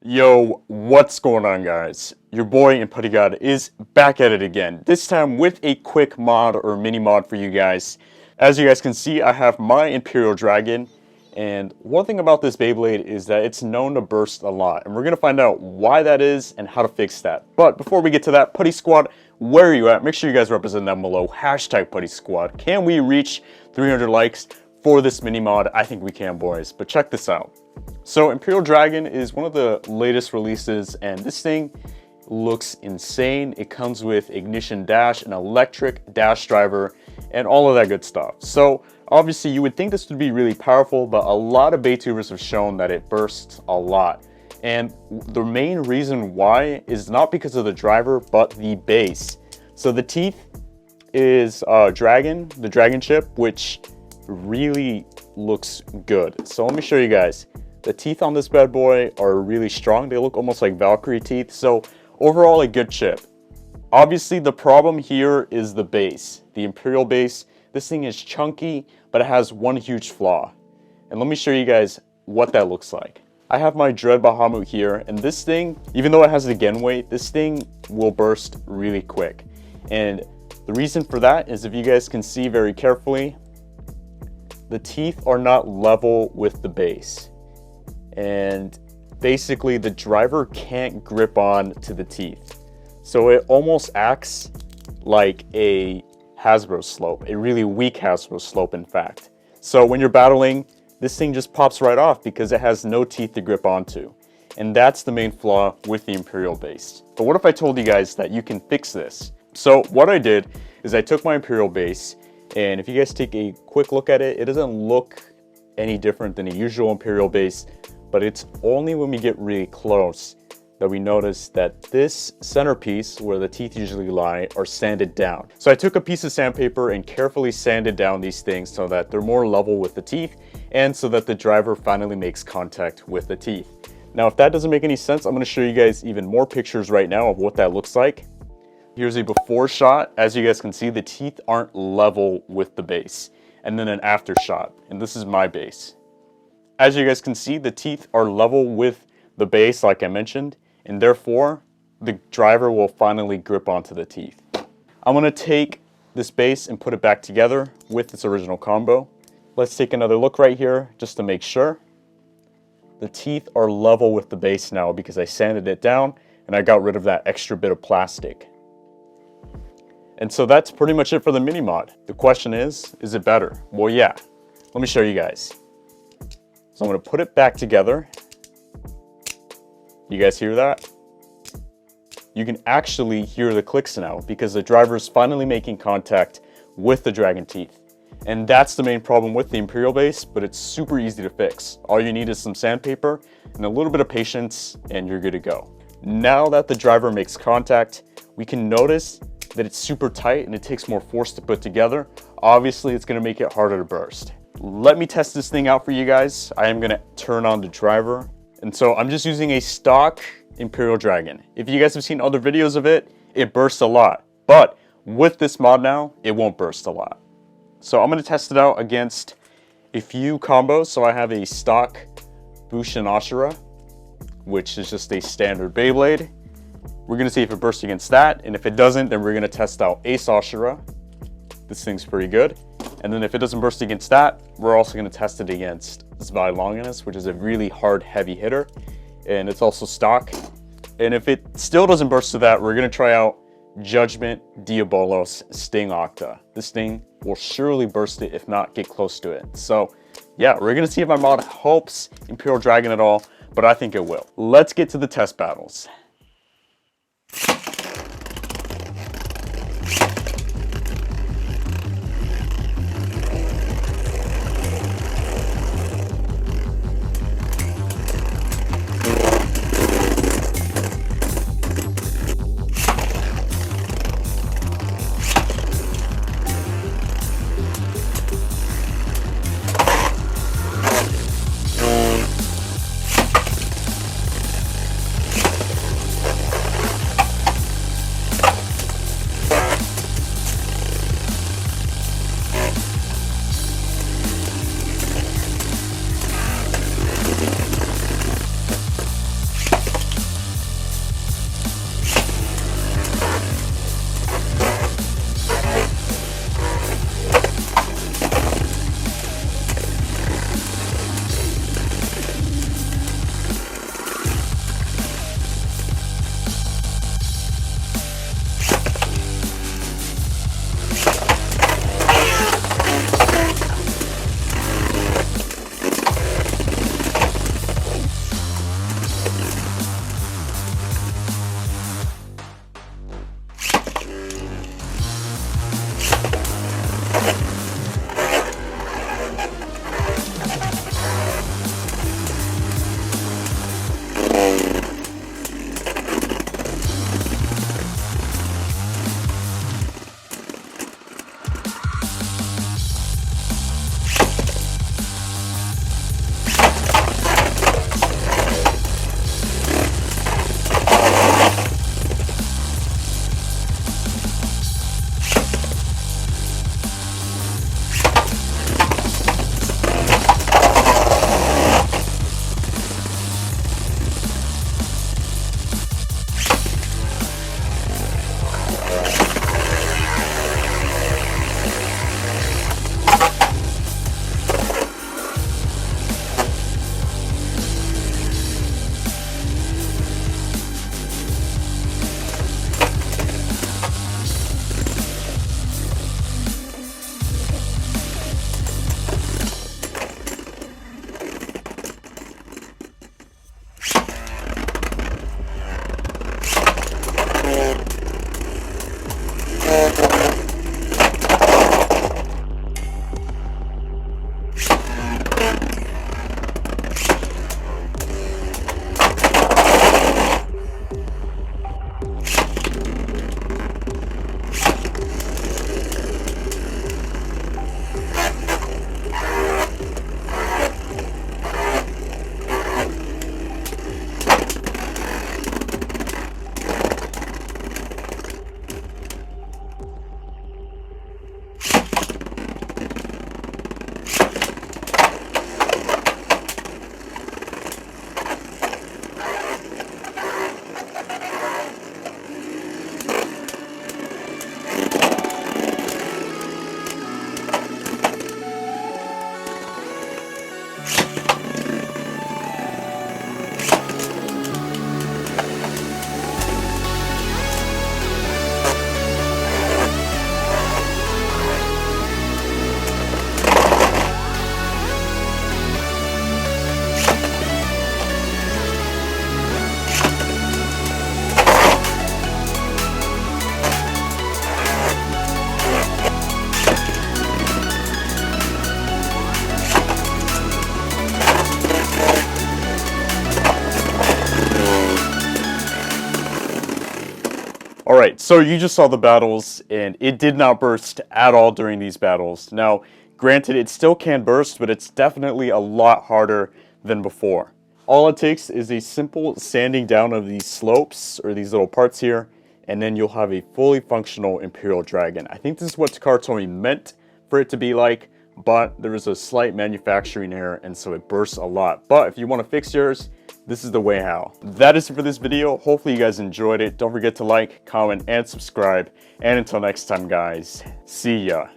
Yo, what's going on, guys? Your boy Imperial God is back at it again, this time with a quick mod or mini mod for you guys. As you guys can see, I have my Imperial Dragon, and one thing about this Beyblade is that it's known to burst a lot, and we're going to find out why that is and how to fix that. But before we get to that, Putty Squad, where are you at? Make sure you guys represent down below, hashtag Putty Squad. Can we reach 300 likes for this mini mod? I think we can, boys, but check this out. So Imperial Dragon is one of the latest releases, and this thing looks insane. It comes with ignition dash, an electric dash driver, and all of that good stuff. So obviously you would think this would be really powerful, but a lot of Baytubers have shown that it bursts a lot. And the main reason why is not because of the driver, but the base. So the teeth is the dragon chip, which really looks good. So let me show you guys. The teeth on this bad boy are really strong. They look almost like Valkyrie teeth. So overall, a good chip. Obviously, the problem here is the base, the Imperial base. This thing is chunky, but it has one huge flaw. And let me show you guys what that looks like. I have my Dread Bahamut here, and this thing, even though it has the gen weight, this thing will burst really quick. And the reason for that is, if you guys can see very carefully, the teeth are not level with the base. And basically the driver can't grip on to the teeth. So it almost acts like a Hasbro slope, a really weak Hasbro slope, in fact. So when you're battling, this thing just pops right off because it has no teeth to grip onto. And that's the main flaw with the Imperial base. But what if I told you guys that you can fix this? So what I did is I took my Imperial base, and if you guys take a quick look at it, it doesn't look any different than a usual Imperial base. But it's only when we get really close that we notice that this centerpiece, where the teeth usually lie, are sanded down. So I took a piece of sandpaper and carefully sanded down these things so that they're more level with the teeth, and so that the driver finally makes contact with the teeth. Now, if that doesn't make any sense, I'm going to show you guys even more pictures right now of what that looks like. Here's a before shot. As you guys can see, the teeth aren't level with the base. And then an after shot, and this is my base. As you guys can see, the teeth are level with the base, like I mentioned, and therefore the driver will finally grip onto the teeth. I'm going to take this base and put it back together with its original combo. Let's take another look right here just to make sure. The teeth are level with the base now because I sanded it down and I got rid of that extra bit of plastic. And so that's pretty much it for the mini mod. The question is it better? Well, yeah. Let me show you guys. So I'm going to put it back together. You guys hear that? You can actually hear the clicks now because the driver is finally making contact with the dragon teeth. And that's the main problem with the Imperial base, but it's super easy to fix. All you need is some sandpaper and a little bit of patience, and you're good to go. Now that the driver makes contact, we can notice that it's super tight and it takes more force to put together. Obviously, it's going to make it harder to burst. Let me test this thing out for you guys. I am going to turn on the driver. And so I'm just using a stock Imperial Dragon. If you guys have seen other videos of it, it bursts a lot. But with this mod now, it won't burst a lot. So I'm going to test it out against a few combos. So I have a stock Bushin Ashura, which is just a standard Beyblade. We're going to see if it bursts against that. And if it doesn't, then we're going to test out Ace Ashura. This thing's pretty good. And then if it doesn't burst against that, we're also going to test it against Zwei Longinus, which is a really hard, heavy hitter. And it's also stock. And if it still doesn't burst to that, we're going to try out Judgment Diabolos Sting Octa. This thing will surely burst it, if not get close to it. So yeah, we're going to see if my mod helps Imperial Dragon at all, but I think it will. Let's get to the test battles. Alright, so you just saw the battles, and it did not burst at all during these battles. Now, granted, it still can burst, but it's definitely a lot harder than before. All it takes is a simple sanding down of these slopes, or these little parts here, and then you'll have a fully functional Imperial Dragon. I think this is what Takara meant for it to be like, but there is a slight manufacturing error, and so it bursts a lot. But if you want to fix yours, this is the way how. That is it for this video. Hopefully you guys enjoyed it. Don't forget to like, comment, and subscribe. And until next time, guys, see ya.